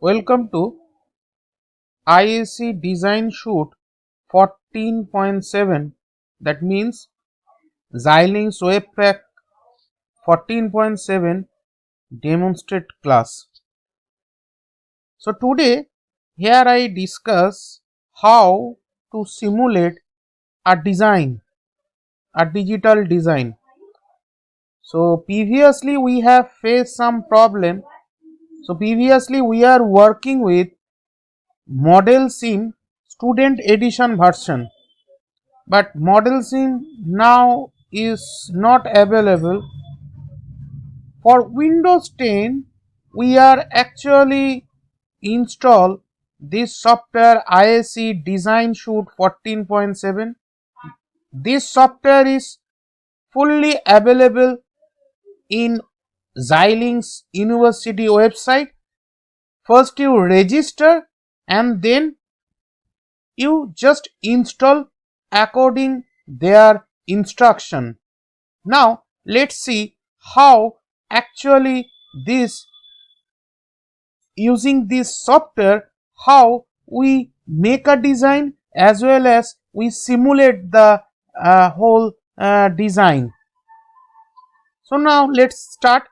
Welcome to IAC Design Shoot 14.7, that means Xilinx Webpack 14.7 demonstrate class. So today here I discuss how to simulate a design, a digital design. So previously we have faced some problem. So previously we are working with Model Sim student edition version, but Model Sim now is not available. For Windows 10 we are actually install this software IAC Design Shoot 14.7. This software is fully available in Xilinx University website. First you register and then you just install according their instruction. Now let's see how actually this using this software, how we make a design as well as we simulate the whole design. So now let's start.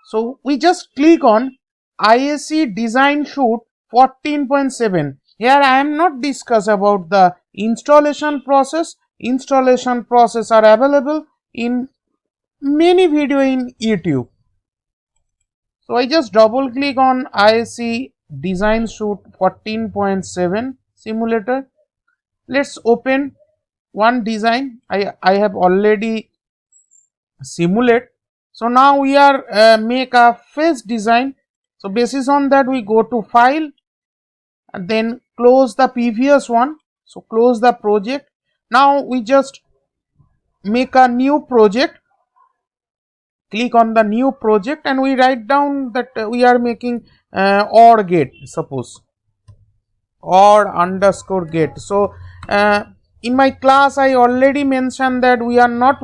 So we just click on IAC Design Shoot 14.7. Here I am not discuss about the installation process. Installation process are available in many video in YouTube. So I just double click on IAC Design Shoot 14.7 simulator. Let's open one design I have already simulate. So now we are make a face design. So basis on that we go to file and then close the previous one. So close the project. Now we just make a new project. Click on the new project and we write down that we are making OR gate, suppose OR underscore gate. So in my class I already mentioned that we are not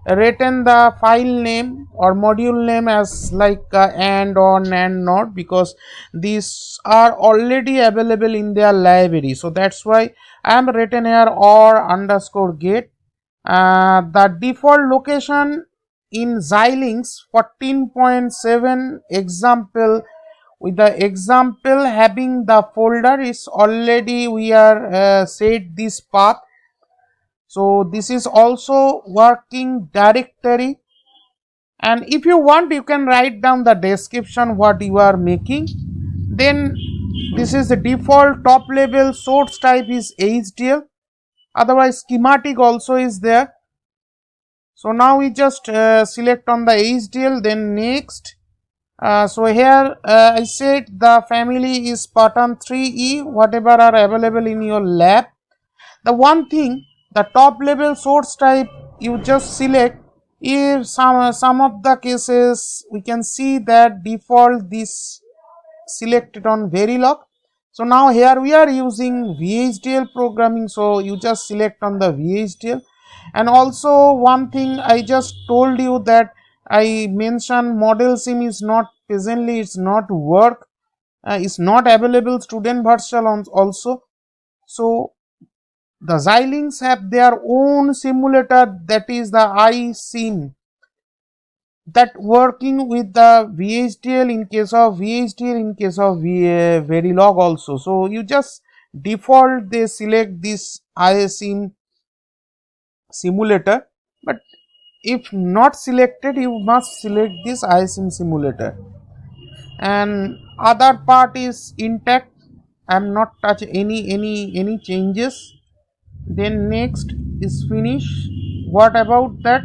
written the file name or module name as like AND or NAND not, because these are already available in their library. So that's why I am written here OR underscore gate. The default location in Xilinx 14.7 example, with the example having the folder is already we are set this path. So this is also working directory, and if you want you can write down the description what you are making. Then this is the default top level source type is HDL, otherwise schematic also is there. So now we just select on the HDL, then next. So here I said the family is Spartan 3E, whatever are available in your lab. The one thing, the top level source type you just select. If some of the cases we can see that default this selected on Verilog. So now here we are using VHDL programming, so you just select on the VHDL. And also one thing I just told you that I mentioned Model Sim is not presently, it's not work, it's not available student version also. So the Xilinx have their own simulator, that is the iSim, that working with the VHDL in case of VHDL, in case of Verilog also. So you just default they select this iSim simulator, but if not selected you must select this iSim simulator, and other part is intact. I am not touch any changes. Then next is finish. What about that?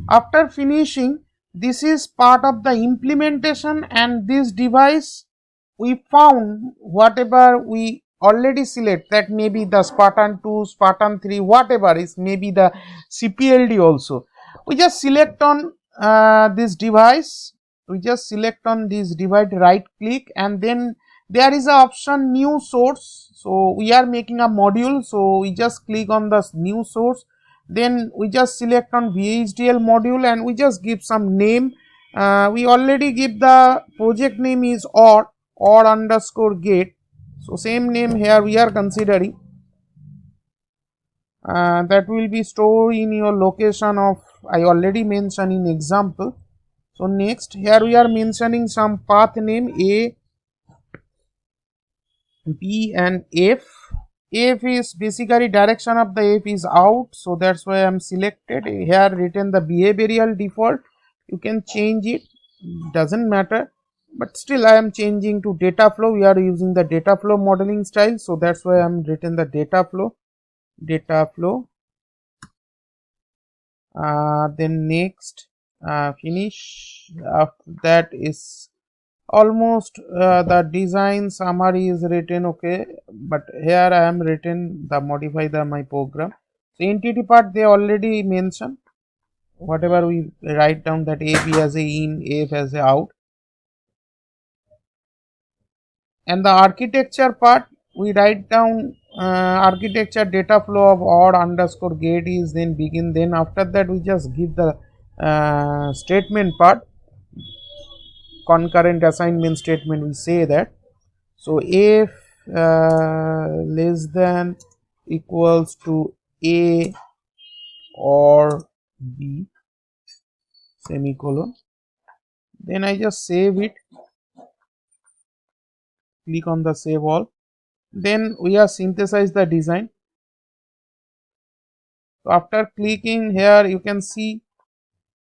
After finishing, this is part of the implementation, and this device we found whatever we already select, that may be the Spartan 2, Spartan 3, whatever is, maybe the CPLD also. We just select on this device. We just select on this device, right click, and then there is a option new source. So we are making a module, so we just click on the new source. Then we just select on VHDL module and we just give some name. We already give the project name is or underscore gate. So same name here we are considering, that will be stored in your location of, I already mentioned in example. So next here we are mentioning some path name A, B and F. F is basically direction of the F is out, so that's why I'm selected here. Written the behavioral default, you can change it, doesn't matter, but still I am changing to data flow. We are using the data flow modeling style, so that's why I'm written the data flow. Then next, finish. After that is almost the design summary is written, okay, but here I am written the modify the my program. So entity part they already mentioned, whatever we write down, that A B as a in, F as a out. And the architecture part we write down, architecture data flow of or underscore gate is then begin. Then after that we just give the statement part, concurrent assignment statement, we say that. So if less than equals to A or B semicolon, then I just save it, click on the save all. Then we have synthesized the design. So after clicking here, you can see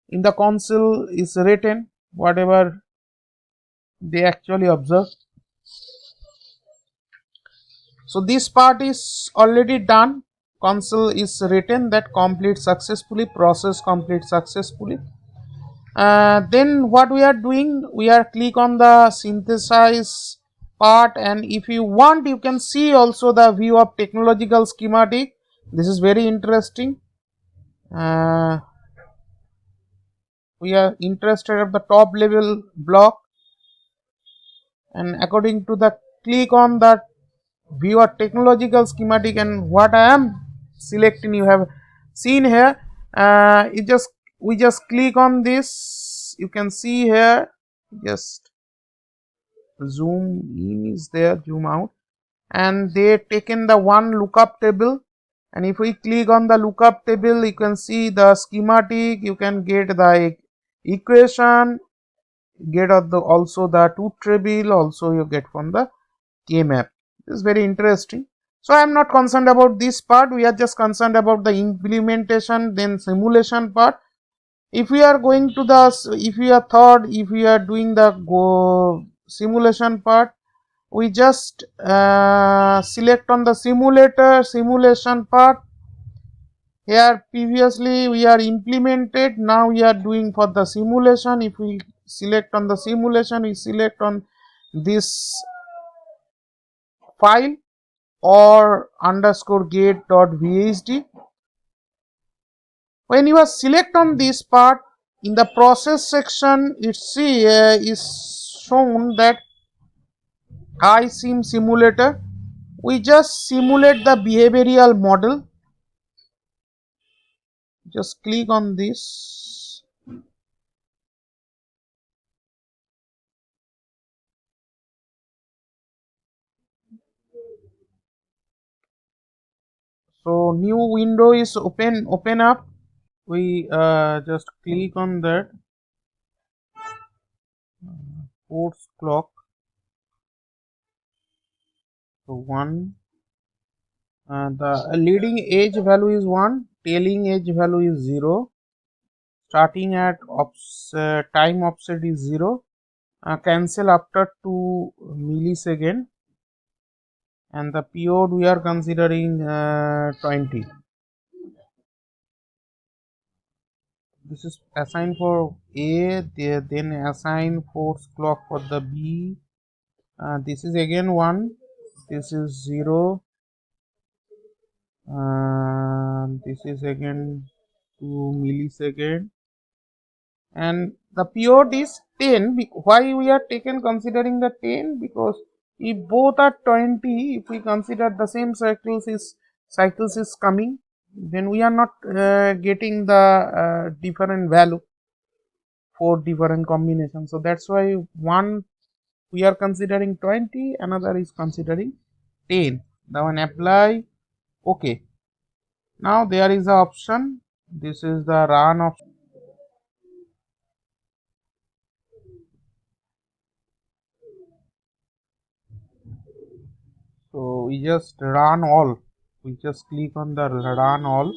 in the console is written whatever they actually observe. So this part is already done. Console is written that complete successfully, process complete successfully. Then what we are doing, we are click on the synthesize part, and if you want you can see also the view of technological schematic. This is very interesting. We are interested at the top level block, and according to the click on that view of technological schematic, and what I am selecting you have seen here, it just we just click on this, you can see here, just zoom in is there, zoom out, and they taken the one lookup table, and if we click on the lookup table you can see the schematic, you can get the equation, get also the truth table, also you get from the K map. This is very interesting. So I am not concerned about this part, we are just concerned about the implementation, then simulation part. If we are going to the, if we are third, if we are doing the simulation part, we just select on the simulation part. Here previously we are implemented, now we are doing for the simulation. If we select on the simulation, we select on this file or underscore gate.vhd. When you are select on this part, in the process section it's is shown that iSim simulator. We just simulate the behavioral model, just click on this. So new window is open up. We just click on that force clock. So 1, the leading edge value is 1, trailing edge value is 0, starting at time offset is 0, cancel after 2 millisecond, and the period we are considering 20. This is assigned for A, then assign force clock for the B. This is again 1, this is 0, this is again 2 millisecond, and the period is 10. Why we are taken considering the 10? Because if both are 20, if we consider the same cycles is coming, then we are not getting the different value. 4 different combinations. So that's why one we are considering 20, another is considering 10. The one apply. Okay, now there is a option. This is the run option. So we just run all. We just click on the run all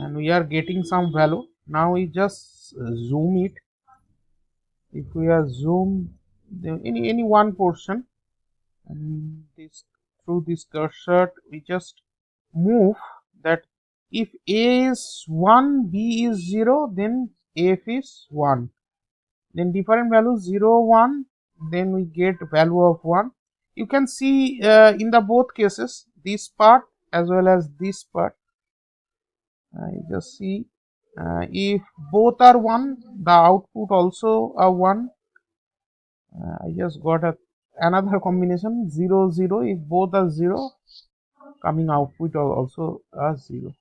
and we are getting some value. Now we just zoom it. If we are zoom any one portion, and this through this cursor we just move that if A is 1, B is 0, then F is 1. Then different values 0, 1, then we get value of 1. You can see in the both cases this part as well as this part. You just see if both are 1, the output also a 1. I just got another combination 0, 0. If both are 0, coming output are also a 0.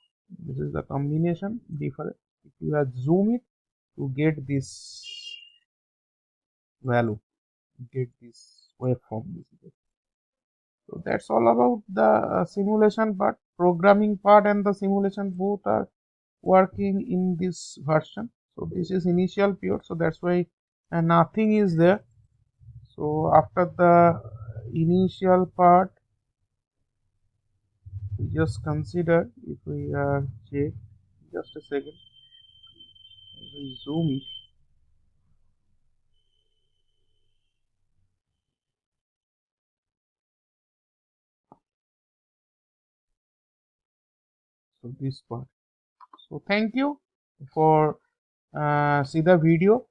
This is the combination different. If you have zoom it to get this value, get this waveform. So that's all about the simulation part. Programming part and the simulation both are working in this version. So this is initial period, so that's why nothing is there. So after the initial part, we just consider if we check just a second, we zoom it. So this part. So thank you for see the video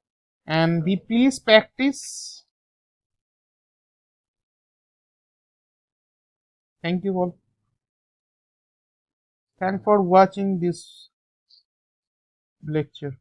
and we please practice. Thank you all. Thanks for watching this lecture.